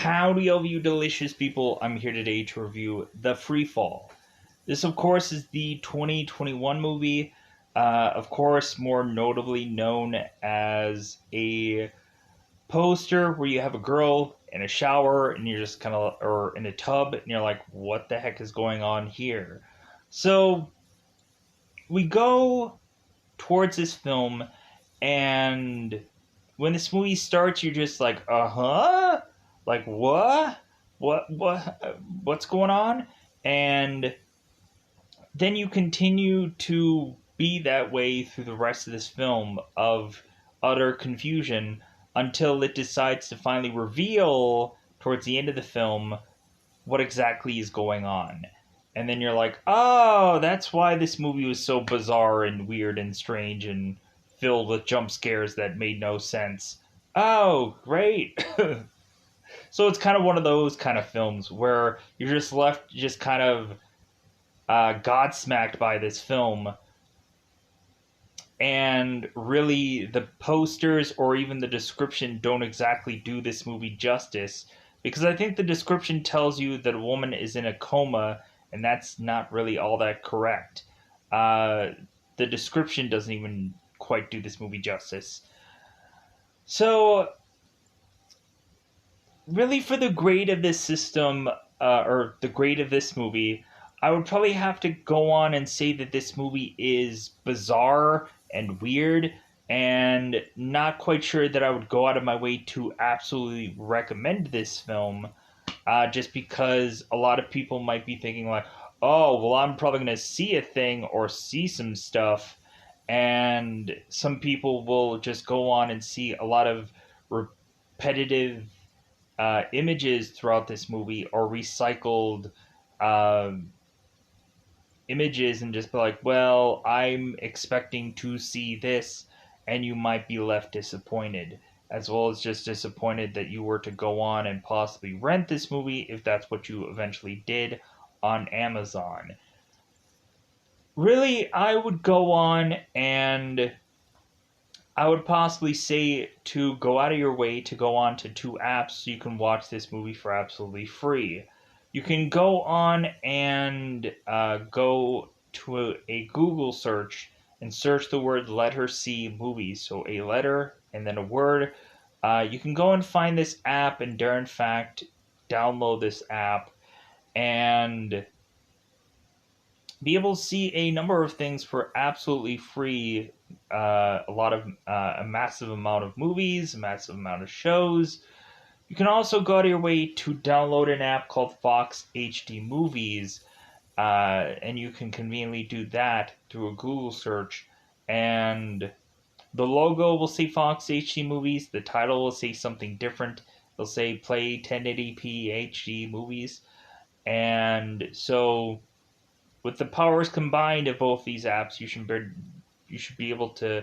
Howdy, all you delicious people. I'm here today to review The Free Fall. This, of course, is the 2021 movie, of course, more notably known as a poster where you have a girl in a shower and you're just kind of, or in a tub, and you're like, what the heck is going on here? So, we go towards this film, and when this movie starts, you're just like, uh-huh? Like, what? What's going on? And then you continue to be that way through the rest of this film of utter confusion until it decides to finally reveal towards the end of the film what exactly is going on. And then you're like, oh, that's why this movie was so bizarre and weird and strange and filled with jump scares that made no sense. Oh, great. So it's kind of one of those kind of films where you're just left just kind of godsmacked by this film. And really, the posters or even the description don't exactly do this movie justice. Because I think the description tells you that a woman is in a coma, and that's not really all that correct. The description doesn't even quite do this movie justice. So, really, for the grade of this system, or the grade of this movie, I would probably have to go on and say that this movie is bizarre and weird, and not quite sure that I would go out of my way to absolutely recommend this film, just because a lot of people might be thinking like, oh, well, I'm probably going to see a thing or see some stuff, and some people will just go on and see a lot of repetitive images throughout this movie or recycled images and just be like, well, I'm expecting to see this, and you might be left disappointed, as well as just disappointed that you were to go on and possibly rent this movie if that's what you eventually did on Amazon. Really, I would go on and I would possibly say to go out of your way to go on to two apps so you can watch this movie for absolutely free. You can go on and go to a Google search and search the word letter C movies. So a letter and then a word. You can go and find this app and dare in fact download this app and be able to see a number of things for absolutely free. A massive amount of movies, a massive amount of shows. You can also go out of your way to download an app called Fox HD Movies, and you can conveniently do that through a Google search. And the logo will say Fox HD Movies. The title will say something different. It'll say Play 1080p HD Movies. And so with the powers combined of both these apps, you should be able to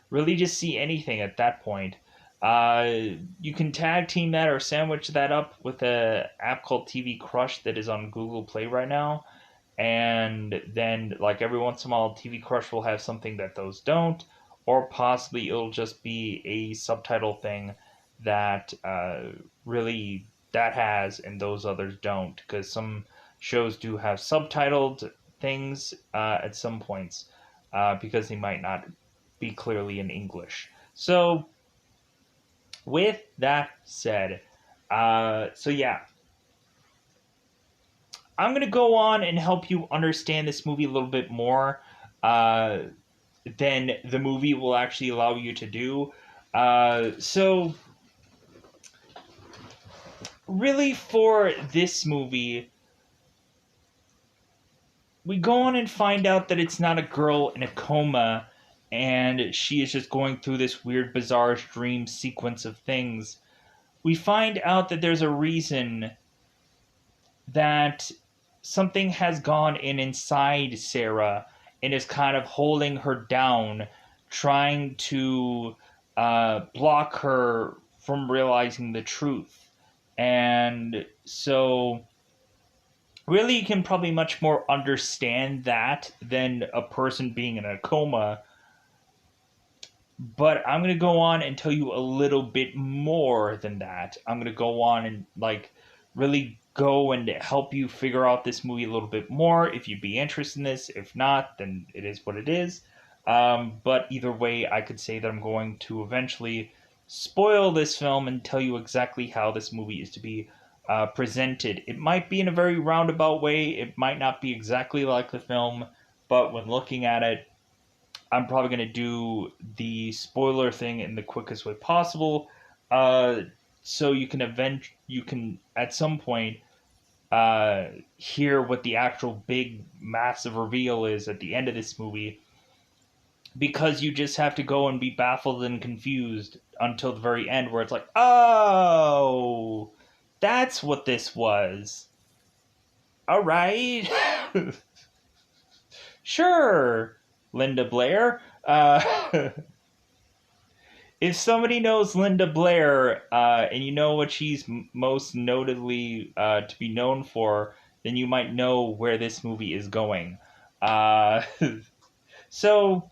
really just see anything at that point. You can tag team that or sandwich that up with an app called TV Crush that is on Google Play right now. And then, like every once in a while, TV Crush will have something that those don't, or possibly it'll just be a subtitle thing that really that has and those others don't, because some shows do have subtitled things at some points because they might not be clearly in English. So, with that said, so yeah, I'm going to go on and help you understand this movie a little bit more than the movie will actually allow you to do. So, really, for this movie, we go on and find out that it's not a girl in a coma and she is just going through this weird, bizarre dream sequence of things. We find out that there's a reason that something has gone in inside Sarah and is kind of holding her down, trying to block her from realizing the truth. And so really you can probably much more understand that than a person being in a coma. But I'm going to go on and tell you a little bit more than that. I'm going to go on and like really go and help you figure out this movie a little bit more if you'd be interested in this. If not, then it is what it is. But either way, I could say that I'm going to eventually spoil this film and tell you exactly how this movie is to be presented. It might be in a very roundabout way, it might not be exactly like the film, but when looking at it, I'm probably going to do the spoiler thing in the quickest way possible. Uh, so you can at some point uh, hear what the actual big massive reveal is at the end of this movie, because you just have to go and be baffled and confused until the very end, where it's like, oh, that's what this was. All right. Sure, Linda Blair. If somebody knows Linda Blair, and you know what she's most notably to be known for, then you might know where this movie is going. Uh, so,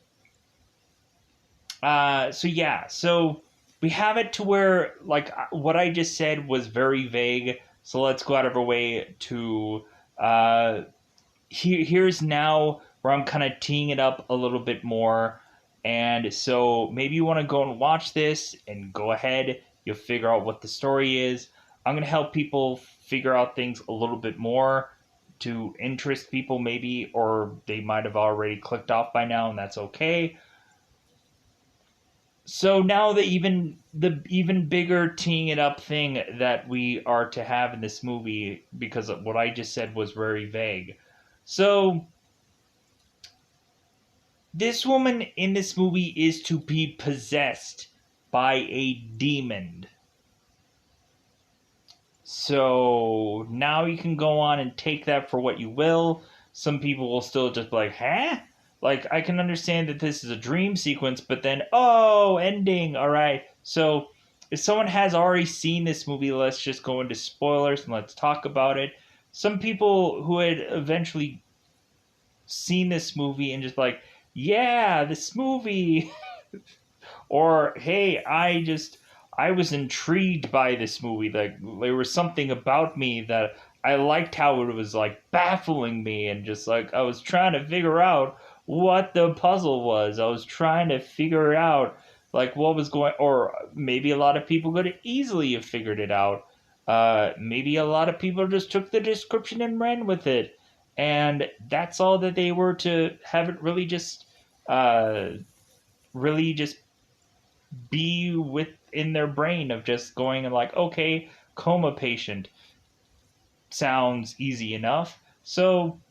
so yeah, so we have it to where like what I just said was very vague. So let's go out of our way to uh, here's now where I'm kind of teeing it up a little bit more. And so maybe you want to go and watch this and go ahead. You'll figure out what the story is. I'm going to help people figure out things a little bit more to interest people, maybe, or they might have already clicked off by now, and that's okay. So now the even bigger teeing it up thing that we are to have in this movie, because what I just said was very vague. So this woman in this movie is to be possessed by a demon. So now you can go on and take that for what you will. Some people will still just be like, huh? Like, I can understand that this is a dream sequence, but then, oh, ending. All right. So if someone has already seen this movie, let's just go into spoilers and let's talk about it. Some people who had eventually seen this movie and just like, yeah, this movie. Or hey, I was intrigued by this movie. Like there was something about me that I liked how it was like baffling me, and just like I was trying to figure out what the puzzle was. I was trying to figure out like what was going, or maybe a lot of people could easily have figured it out. Maybe a lot of people just took the description and ran with it, and that's all that they were to have it uh, really just be within their brain of just going and like, okay, coma patient sounds easy enough. So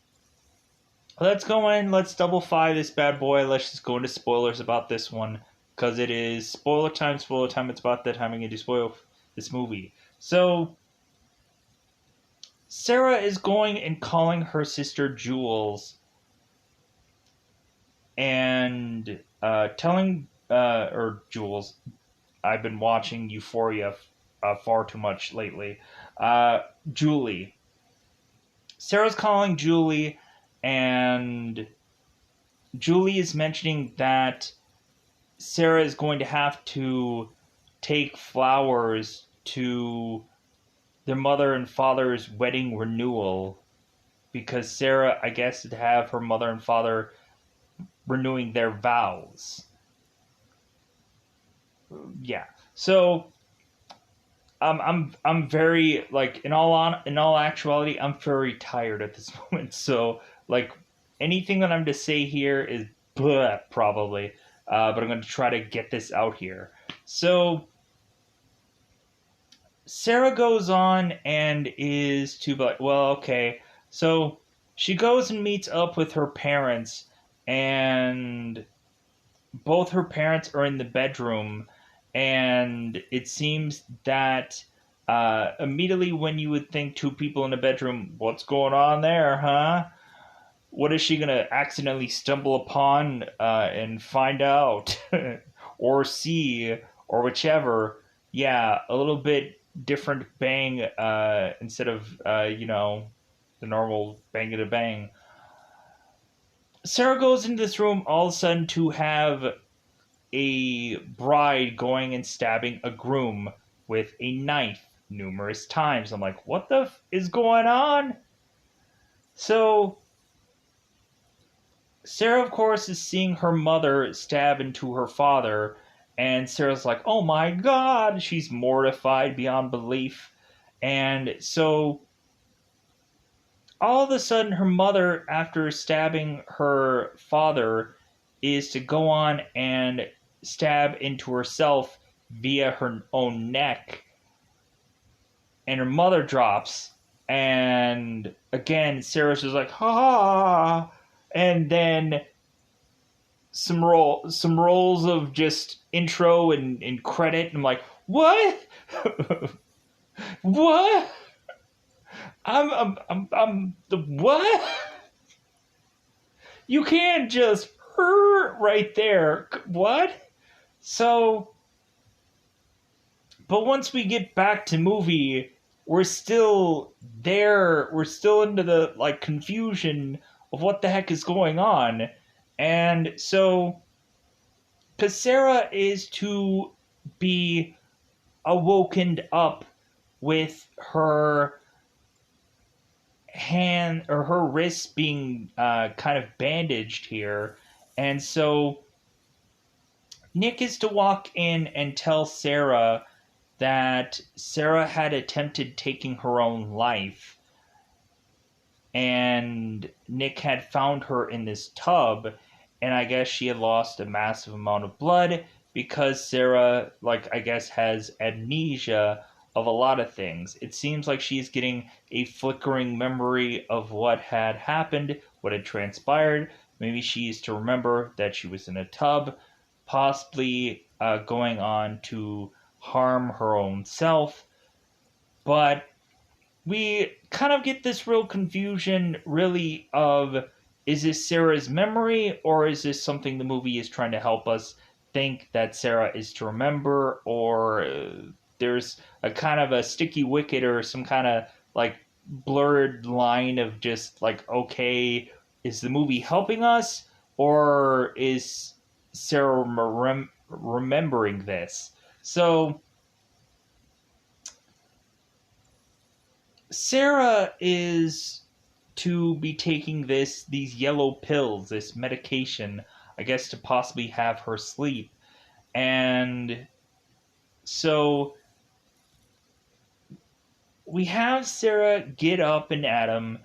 let's go in, let's double fire this bad boy. Let's just go into spoilers about this one, because it is spoiler time, spoiler time. It's about that time I'm going to spoil this movie. So Sarah is going and calling her sister Jules and telling or Jules, I've been watching Euphoria far too much lately. Julie. Sarah's calling Julie, and Julie is mentioning that Sarah is going to have to take flowers to their mother and father's wedding renewal, because Sarah, I guess, to have her mother and father renewing their vows. Yeah. So I'm very like in all actuality, I'm very tired at this moment. So like anything that I'm to say here is blah, probably, but I'm going to try to get this out here. So Sarah goes on and is to be like, well, okay. So she goes and meets up with her parents, and both her parents are in the bedroom, and it seems that immediately when you would think two people in a bedroom, what's going on there, huh? What is she gonna accidentally stumble upon and find out, or see, or whichever? Yeah, a little bit different bang instead of the normal bang at a bang. Sarah goes into this room all of a sudden to have a bride going and stabbing a groom with a knife numerous times. I'm like, what the is going on? So Sarah, of course, is seeing her mother stab into her father, and Sarah's like, oh my god! She's mortified beyond belief. And so all of a sudden, her mother, after stabbing her father, is to go on and stab into herself via her own neck. And her mother drops. And again, Sarah's just like, ha ha. And then some rolls of just intro and credit. And I'm like, what? What? I'm the what? You can't just hurt right there. What? So, but once we get back to movie, we're still there. We're still into the like confusion of what the heck is going on. And so, because Sarah is to be awoken up with her hand or her wrist being kind of bandaged here. And so Nick is to walk in and tell Sarah that Sarah had attempted taking her own life. And Nick had found her in this tub, and I guess she had lost a massive amount of blood because Sarah, like, I guess has amnesia of a lot of things. It seems like she's getting a flickering memory of what had happened, what had transpired. Maybe she's to remember that she was in a tub, possibly going on to harm her own self. But we kind of get this real confusion, really, of is this Sarah's memory, or is this something the movie is trying to help us think that Sarah is to remember, or there's a kind of a sticky wicket or some kind of like blurred line of just like, okay, is the movie helping us, or is Sarah remembering this? So Sarah is to be taking these yellow pills, this medication, I guess to possibly have her sleep. And so we have Sarah get up and Adam,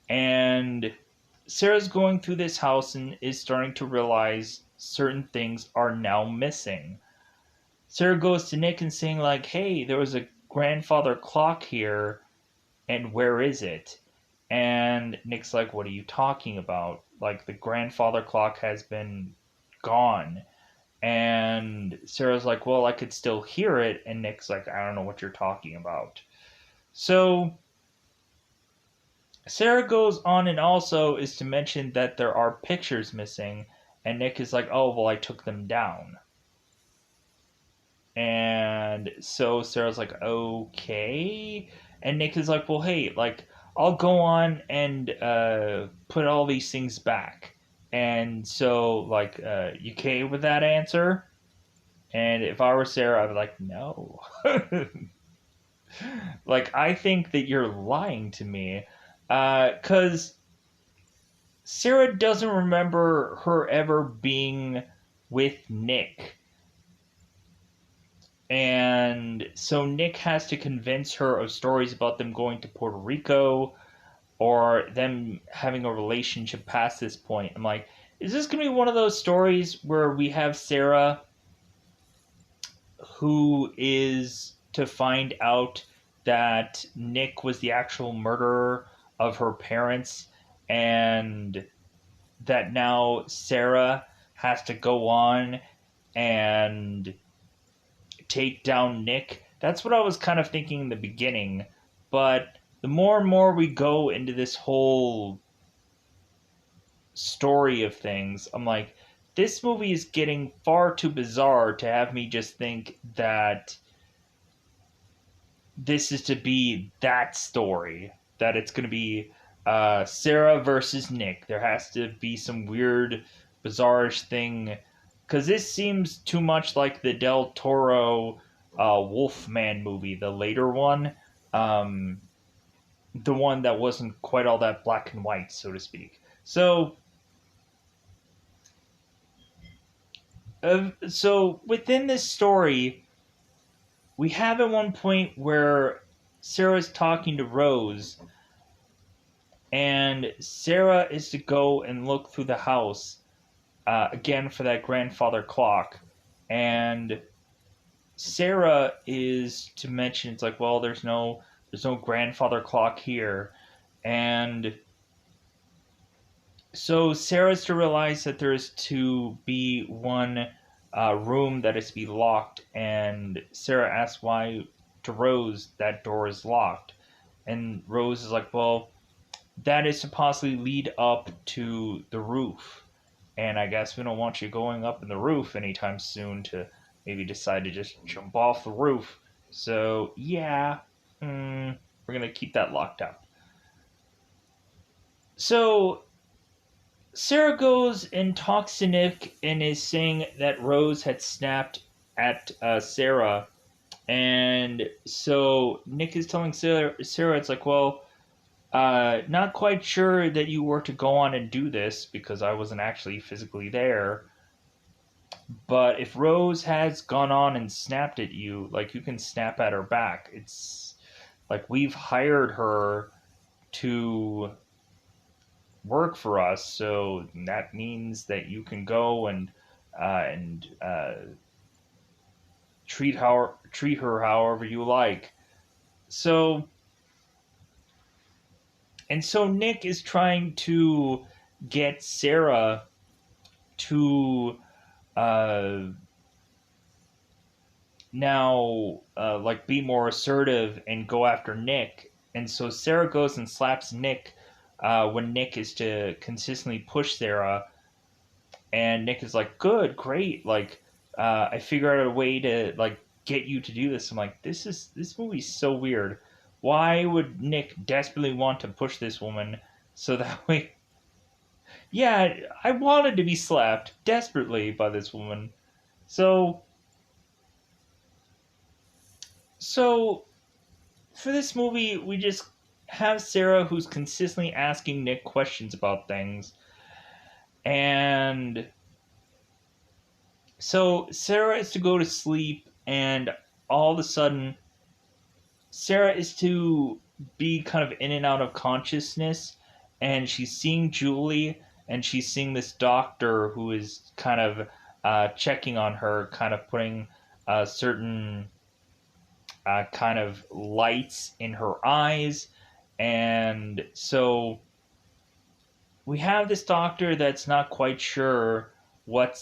and Sarah's going through this house and is starting to realize certain things are now missing. Sarah goes to Nick and saying like, hey, there was a grandfather clock here, and where is it? And Nick's like, what are you talking about? Like, the grandfather clock has been gone. And Sarah's like, well, I could still hear it. And Nick's like, I don't know what you're talking about. So Sarah goes on and also is to mention that there are pictures missing. And Nick is like, oh, well, I took them down. And so Sarah's like, okay. And Nick is like, well, hey, like, I'll go on and put all these things back. And so, like, you okay with that answer? And if I were Sarah, I'd be like, no. Like, I think that you're lying to me. Because Sarah doesn't remember her ever being with Nick. And so Nick has to convince her of stories about them going to Puerto Rico or them having a relationship past this point. I'm like, is this going to be one of those stories where we have Sarah who is to find out that Nick was the actual murderer of her parents, and that now Sarah has to go on and take down Nick? That's what I was kind of thinking in the beginning, but the more and more we go into this whole story of things, I'm like, this movie is getting far too bizarre to have me just think that this is to be that story, that it's going to be Sarah versus Nick. There has to be some weird, bizarrish thing because this seems too much like the Del Toro Wolfman movie, the later one, um, the one that wasn't quite all that black and white, so to speak. So within this story, we have at one point where Sarah's talking to Rose, and Sarah is to go and look through the house again for that grandfather clock, and Sarah is to mention it's like, well, there's no grandfather clock here, and so Sarah's to realize that there's to be one room that is to be locked, and Sarah asks why to Rose that door is locked, and Rose is like, well, that is to possibly lead up to the roof, and I guess we don't want you going up in the roof anytime soon to maybe decide to just jump off the roof. So yeah, we're gonna keep that locked up. So Sarah goes and talks to Nick and is saying that Rose had snapped at Sarah. And so Nick is telling Sarah, it's like, well, not quite sure that you were to go on and do this because I wasn't actually physically there. But if Rose has gone on and snapped at you, like, you can snap at her back. It's like we've hired her to work for us, so that means that you can go and treat her however you like. So so Nick is trying to get Sarah to uh, now like be more assertive and go after Nick, and so Sarah goes and slaps Nick when Nick is to consistently push Sarah, and Nick is like, "Good, great, like I figured out a way to like get you to do this." I'm like, this movie's so weird. Why would Nick desperately want to push this woman so that way? Yeah, I wanted to be slapped desperately by this woman. So so for this movie, we just have Sarah who's consistently asking Nick questions about things, and so Sarah is to go to sleep, and all of a sudden, Sarah is to be kind of in and out of consciousness, and she's seeing Julie, and she's seeing this doctor who is kind of checking on her, kind of putting certain kind of lights in her eyes. And so we have this doctor that's not quite sure what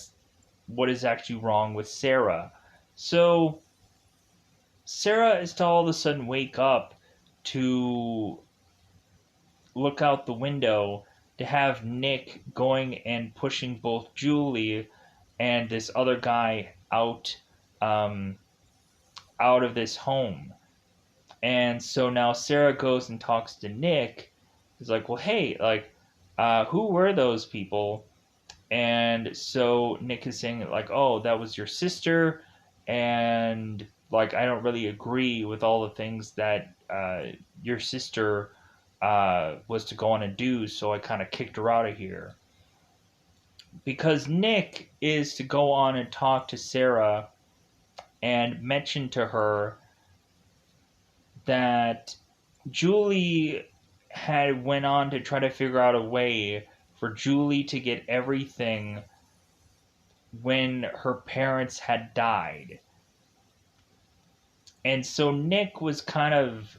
is actually wrong with Sarah. So Sarah is to all of a sudden wake up to look out the window to have Nick going and pushing both Julie and this other guy um, out of this home. And so now Sarah goes and talks to Nick. He's like, well, hey, like, who were those people? And so Nick is saying, like, oh, that was your sister. And, like, I don't really agree with all the things that your sister was to go on and do. So I kind of kicked her out of here. Because Nick is to go on and talk to Sarah and mention to her that Julie had went on to try to figure out a way for Julie to get everything when her parents had died. And so Nick was kind of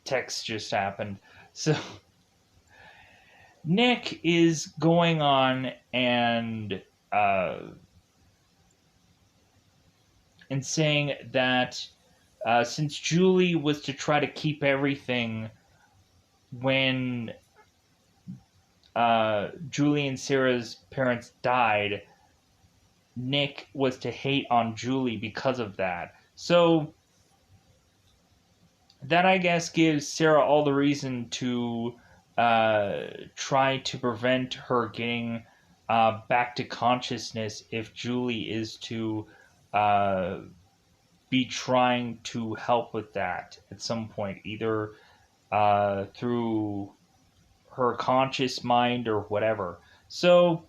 text just happened. So Nick is going on uh, and saying that since Julie was to try to keep everything when Julie and Sarah's parents died, Nick was to hate on Julie because of that. So that, I guess, gives Sarah all the reason to try to prevent her getting back to consciousness if Julie is to uh, be trying to help with that at some point, either through her conscious mind or whatever. So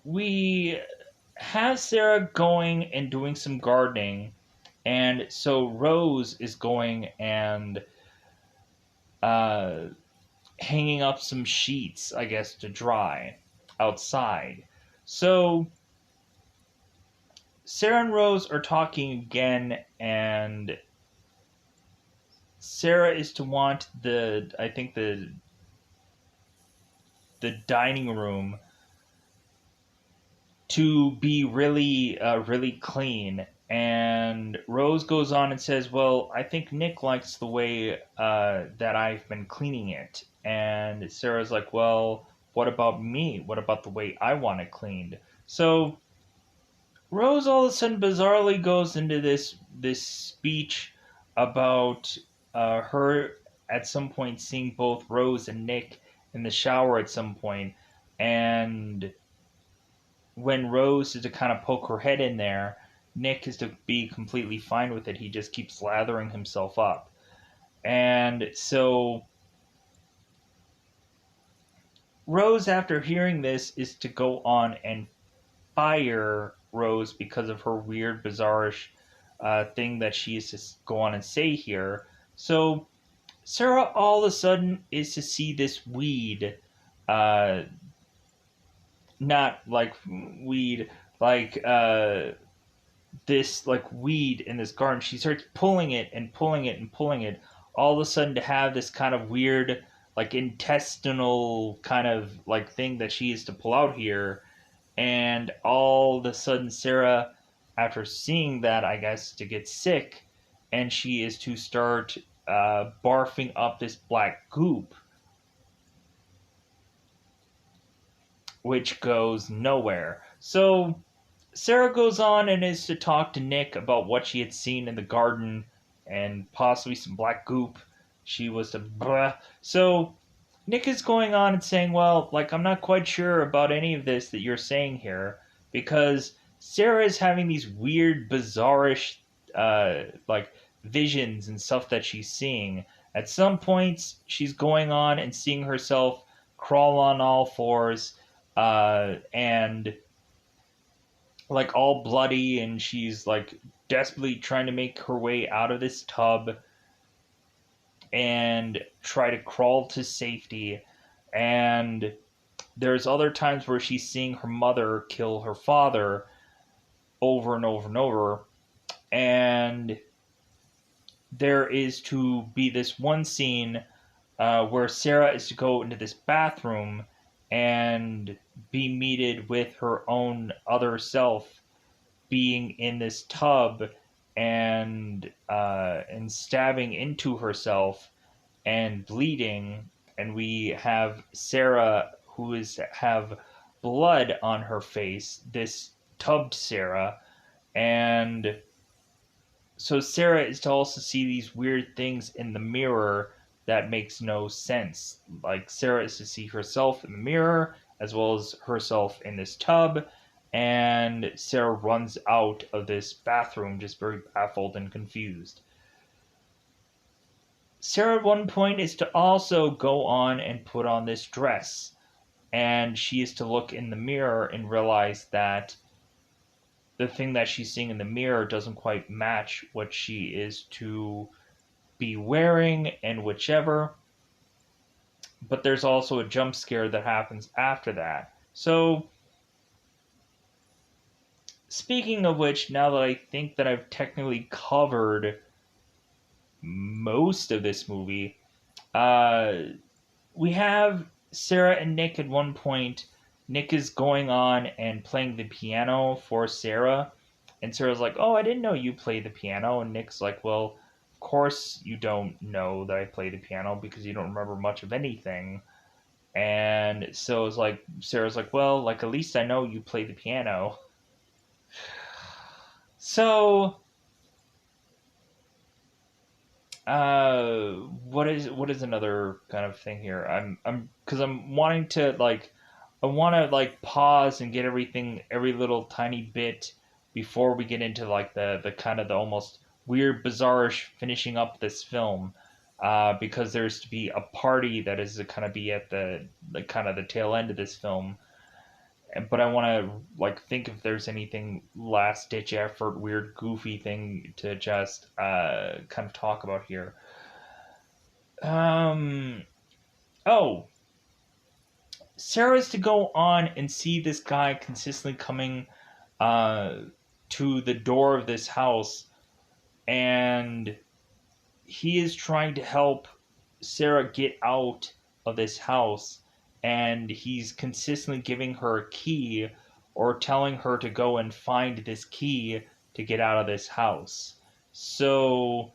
we have Sarah going and doing some gardening, and so Rose is going and uh, hanging up some sheets, I guess, to dry outside. So Sarah and Rose are talking again, and Sarah is to want I think the dining room to be really clean. And Rose goes on and says, "Well, I think Nick likes the way that I've been cleaning it." And Sarah's like, "Well, what about me? What about the way I want it cleaned?" So Rose all of a sudden bizarrely goes into this speech about her at some point seeing both Rose and Nick in the shower at some point, and when Rose is to kind of poke her head in there, Nick is to be completely fine with it. He just keeps lathering himself up. And so Rose, after hearing this, is to go on and fire Rose because of her weird, bizarrish thing that she is to go on and say here. So Sarah all of a sudden is to see this weed, uh, not like weed, like this like weed in this garden. She starts pulling it and pulling it and pulling it, all of a sudden to have this kind of weird, like intestinal kind of like thing that she is to pull out here. And all of a sudden, Sarah, after seeing that, I guess, to get sick, and she is to start barfing up this black goop, which goes nowhere. So Sarah goes on and is to talk to Nick about what she had seen in the garden and possibly some black goop. She was to blah. So Nick is going on and saying, "Well, like, I'm not quite sure about any of this that you're saying here because Sarah is having these weird, bizarrish, like, visions and stuff that she's seeing. At some points, she's going on and seeing herself crawl on all fours, and like all bloody, and she's like desperately trying to make her way out of this tub and try to crawl to safety. And there's other times where she's seeing her mother kill her father over and over and over. And there is to be this one scene where Sarah is to go into this bathroom and be meted with her own other self being in this tub and stabbing into herself and bleeding, and we have Sarah who is have blood on her face, this tubbed Sarah. And so Sarah is to also see these weird things in the mirror that makes no sense. Like Sarah is to see herself in the mirror as well as herself in this tub, and Sarah runs out of this bathroom just very baffled and confused. Sarah at one point is to also go on and put on this dress, and she is to look in the mirror and realize that the thing that she's seeing in the mirror doesn't quite match what she is to be wearing and whichever. But there's also a jump scare that happens after that. So, speaking of which, now that I think that I've technically covered most of this movie, uh, we have Sarah and Nick at one point. Nick is going on and playing the piano for Sarah. And Sarah's like, "Oh, I didn't know you play the piano." And Nick's like, "Well, of course you don't know that I play the piano because you don't remember much of anything." And so it's like, Sarah's like, "Well, like, at least I know you play the piano." So What is another kind of thing here? I'm because I'm wanting to like I want to like pause and get every little tiny bit before we get into like the kind of the almost weird bizarrish finishing up this film, because there's to be a party that is to kind of be at the kind of the tail end of this film. But I want to like think if there's anything last ditch effort, weird goofy thing to just kind of talk about here. Um. Oh, Sarah's to go on and see this guy consistently coming uh, to the door of this house, and he is trying to help Sarah get out of this house, and he's consistently giving her a key or telling her to go and find this key to get out of this house. So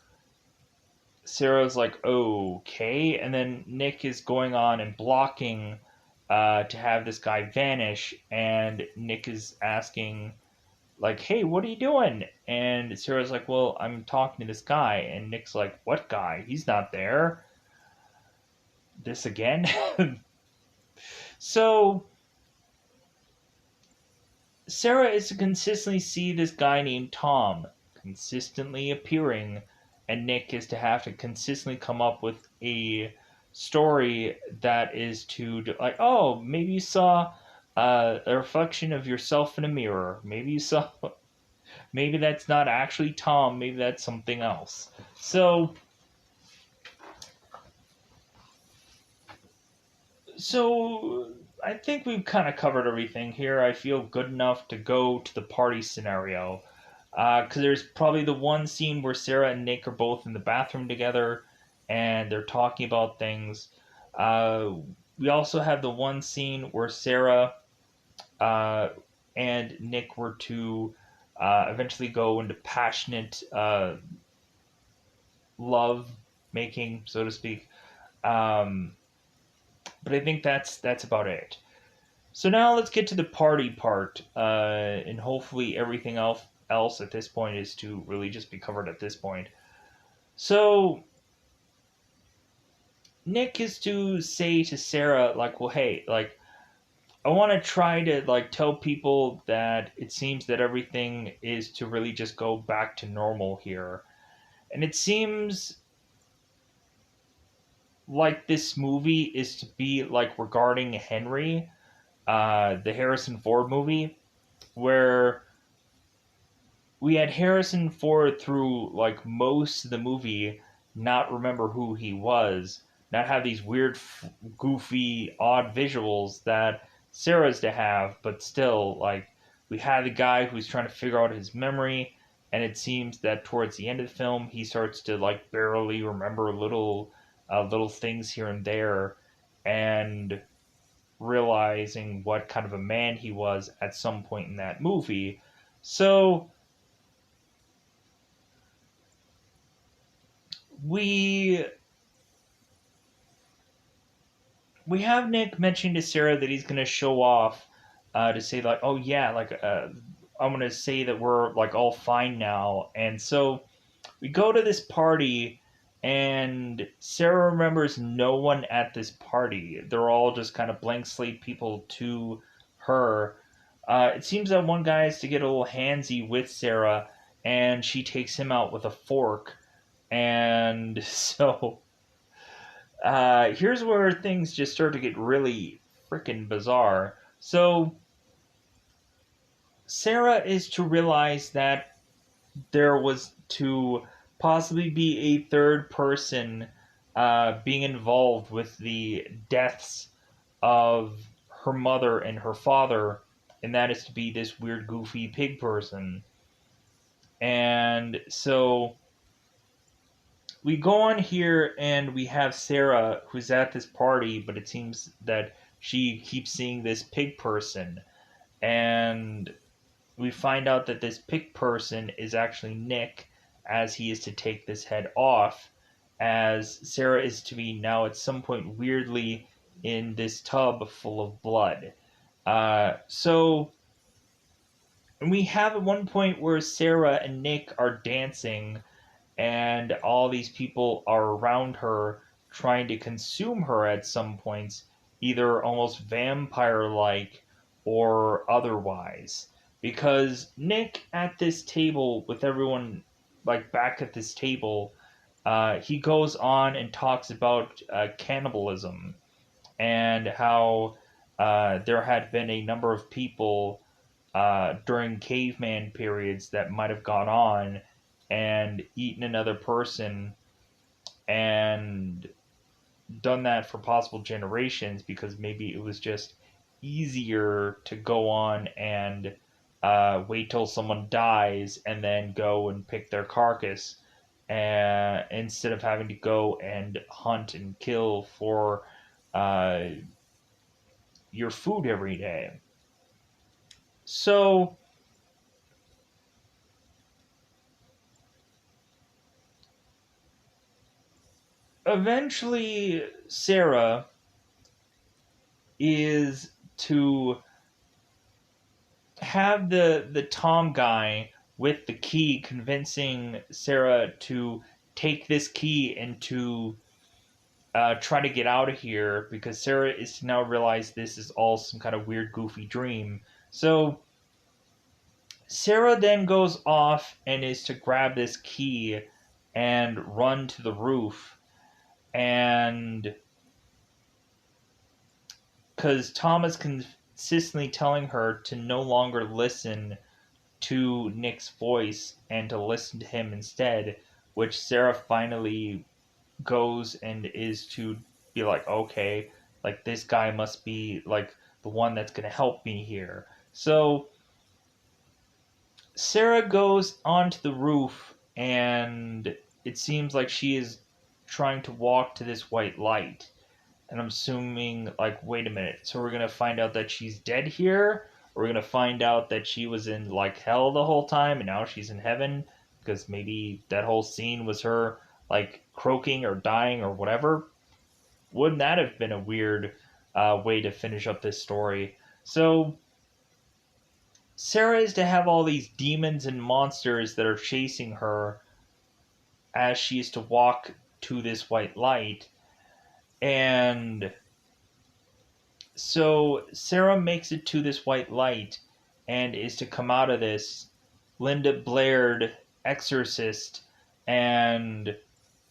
Sarah's like, okay. And then Nick is going on and blocking to have this guy vanish. And Nick is asking, like, hey, what are you doing? And Sarah's like, well, I'm talking to this guy. And Nick's like, what guy? He's not there. This again? So Sarah is to consistently see this guy named Tom consistently appearing, and Nick is to have to consistently come up with a story that is to like, oh, maybe you saw a reflection of yourself in a mirror. Maybe you saw, maybe that's not actually Tom. Maybe that's something else. So I think we've kind of covered everything here. I feel good enough to go to the party scenario. Because there's probably the one scene where Sarah and Nick are both in the bathroom together and they're talking about things. Uh, we also have the one scene where Sarah uh, and Nick were to eventually go into passionate love making, so to speak. Um, but I think that's about it. So now let's get to the party part, and hopefully everything else at this point is to really just be covered at this point. So Nick is to say to Sarah, like, well, hey, like, I want to try to like tell people that it seems that everything is to really just go back to normal here, and it seems like this movie is to be like regarding Henry, the Harrison Ford movie, where we had Harrison Ford through like most of the movie not remember who he was, not have these weird, goofy, odd visuals that Sarah's to have, but still, like, we had the guy who's trying to figure out his memory, and it seems that towards the end of the film, he starts to like barely remember little things here and there, and realizing what kind of a man he was at some point in that movie. So we we have Nick mentioning to Sarah that he's going to show off, to say like, oh yeah, like I'm going to say that we're like all fine now, and so we go to this party, and Sarah remembers no one at this party. They're all just kind of blank slate people to her. It seems that one guy is to get a little handsy with Sarah, and she takes him out with a fork, and so here's where things just start to get really freaking bizarre. So Sarah is to realize that there was to possibly be a third person being involved with the deaths of her mother and her father, and that is to be this weird, goofy pig person. And so we go on here and we have Sarah who's at this party, but it seems that she keeps seeing this pig person. And we find out that this pig person is actually Nick, as he is to take this head off, as Sarah is to be now at some point weirdly in this tub full of blood. So and we have at one point where Sarah and Nick are dancing, and all these people are around her trying to consume her at some points, either almost vampire like or otherwise. Because Nick at this table with everyone like back at this table, he goes on and talks about cannibalism and how there had been a number of people during caveman periods that might have gone on and eaten another person and done that for possible generations because maybe it was just easier to go on and wait till someone dies and then go and pick their carcass instead of having to go and hunt and kill for uh, your food every day. So eventually, Sarah is to have the Tom guy with the key convincing Sarah to take this key and to try to get out of here because Sarah is to now realize this is all some kind of weird, goofy dream. So Sarah then goes off and is to grab this key and run to the roof. And because Tom is consistently telling her to no longer listen to Nick's voice and to listen to him instead, which Sarah finally goes and is to be like, okay, like this guy must be like the one that's going to help me here. So Sarah goes onto the roof and it seems like she is trying to walk to this white light. And I'm assuming, like, wait a minute, so we're gonna find out that she's dead here? Or we're gonna find out that she was in, like, hell the whole time and now she's in heaven? Because maybe that whole scene was her, like, croaking or dying or whatever. Wouldn't that have been a weird way to finish up this story? So, Sarah is to have all these demons and monsters that are chasing her as she is to walk to this white light. And so Sarah makes it to this white light and is to come out of this Linda Blair exorcist. And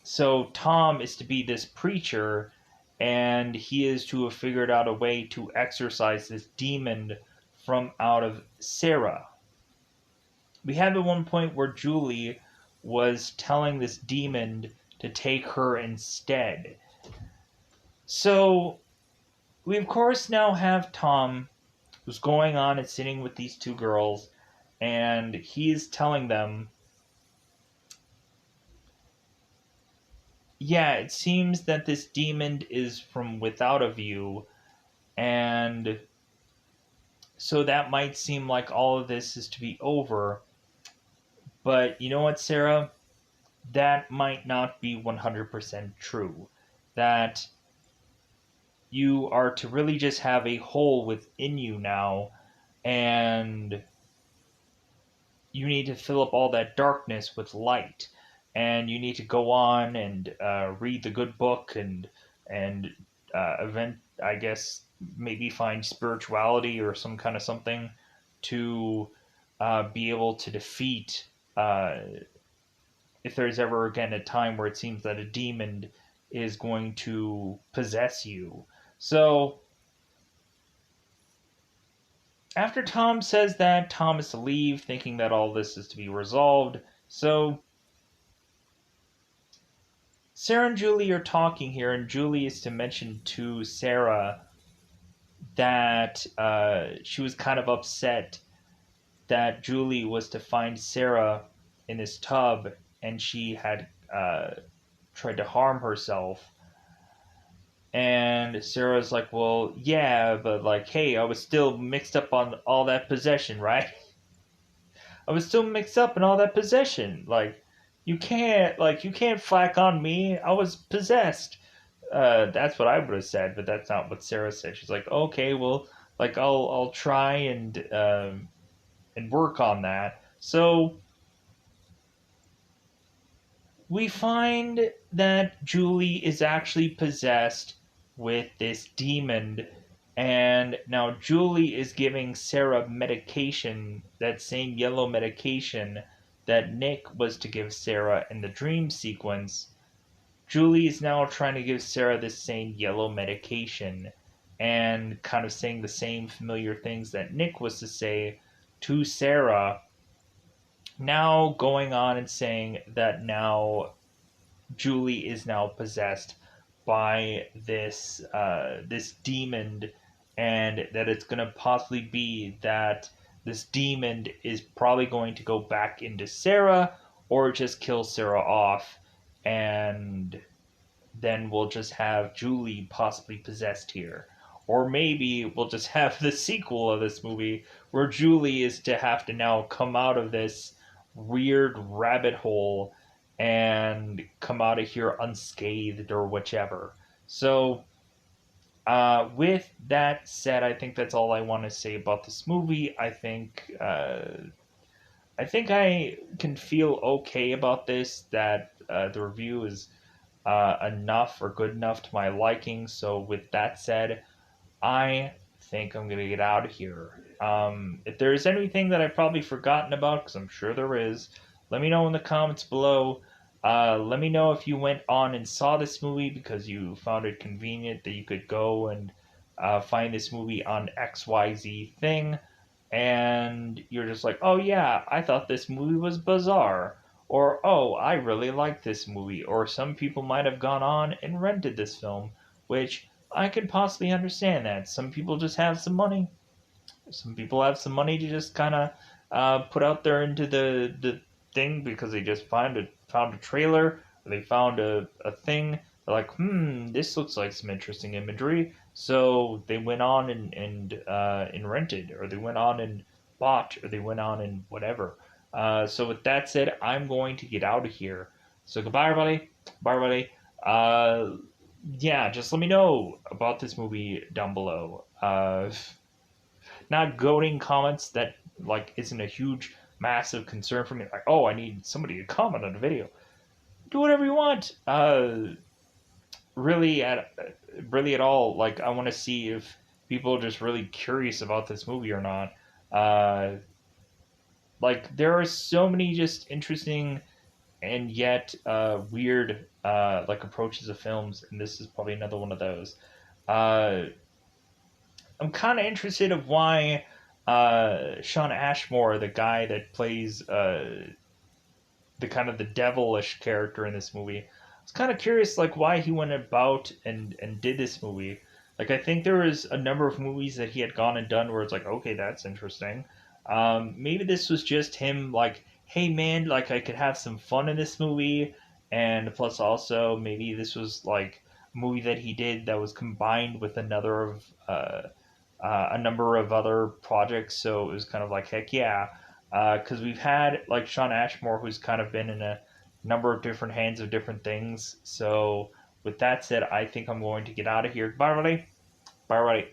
so Tom is to be this preacher and he is to have figured out a way to exorcise this demon from out of Sarah. We have at one point where Julie was telling this demon to take her instead. So we of course now have Tom who's going on and sitting with these two girls, and he's telling them, yeah, it seems that this demon is from without of you, and so that might seem like all of this is to be over. But you know what, Sarah? That might not be 100% true. That you are to really just have a hole within you now, and you need to fill up all that darkness with light, and you need to go on and read the good book and event, I guess, maybe find spirituality or some kind of something to be able to defeat if there's ever again a time where it seems that a demon is going to possess you. So after Tom says that, Tom is to leave, thinking that all this is to be resolved. So Sarah and Julie are talking here, and Julie is to mention to Sarah that she was kind of upset that Julie was to find Sarah in this tub and she had tried to harm herself. And Sarah's like, well, yeah, but like, hey, I was still mixed up on all that possession, right? I was still mixed up in all that possession. Like, you can't flack on me. I was possessed. That's what I would have said, but that's not what Sarah said. She's like, okay, well, like I'll try and work on that. So we find that Julie is actually possessed with this demon, and now Julie is giving Sarah medication, that same yellow medication that Nick was to give Sarah in the dream sequence. Julie is now trying to give Sarah this same yellow medication and kind of saying the same familiar things that Nick was to say to Sarah. Now going on and saying that now Julie is now possessed by this demon, and that it's going to possibly be that this demon is probably going to go back into Sarah or just kill Sarah off, and then we'll just have Julie possibly possessed here. Or maybe we'll just have the sequel of this movie where Julie is to have to now come out of this weird rabbit hole and come out of here unscathed or whichever. So, with that said, I think that's all I want to say about this movie. I think I can feel okay about this. That the review is enough or good enough to my liking. So, with that said, I think I'm gonna get out of here. If there's anything that I've probably forgotten about, because I'm sure there is, let me know in the comments below. Let me know if you went on and saw this movie because you found it convenient that you could go and find this movie on XYZ thing, and you're just like, oh yeah, I thought this movie was bizarre. Or, oh, I really like this movie. Or some people might have gone on and rented this film, which I could possibly understand that. Some people just have some money. Some people have some money to just kind of put out there into the thing because they just found a trailer, or they found a thing. They're like, this looks like some interesting imagery. So they went on and rented, or they went on and bought, or they went on and whatever. So with that said, I'm going to get out of here. So goodbye, everybody. Bye, everybody. Yeah, just let me know about this movie down below. Not goading comments that like isn't a huge, massive concern for me. Like, oh, I need somebody to comment on the video. Do whatever you want. Really at all. Like, I want to see if people are just really curious about this movie or not. Uh, like, there are so many just interesting and yet weird like approaches of films, and this is probably another one of those. Uh, I'm kind of interested of why Sean Ashmore, the guy that plays the kind of the devilish character in this movie, I was kind of curious like why he went about and did this movie. Like I think there was a number of movies that he had gone and done where it's like, okay, that's interesting. Maybe this was just him like, hey man, like I could have some fun in this movie, and plus also maybe this was like a movie that he did that was combined with another of a number of other projects. So it was kind of like, heck yeah. Because we've had like Sean Ashmore, who's kind of been in a number of different hands of different things. So with that said, I think I'm going to get out of here. Bye, everybody. Bye, everybody.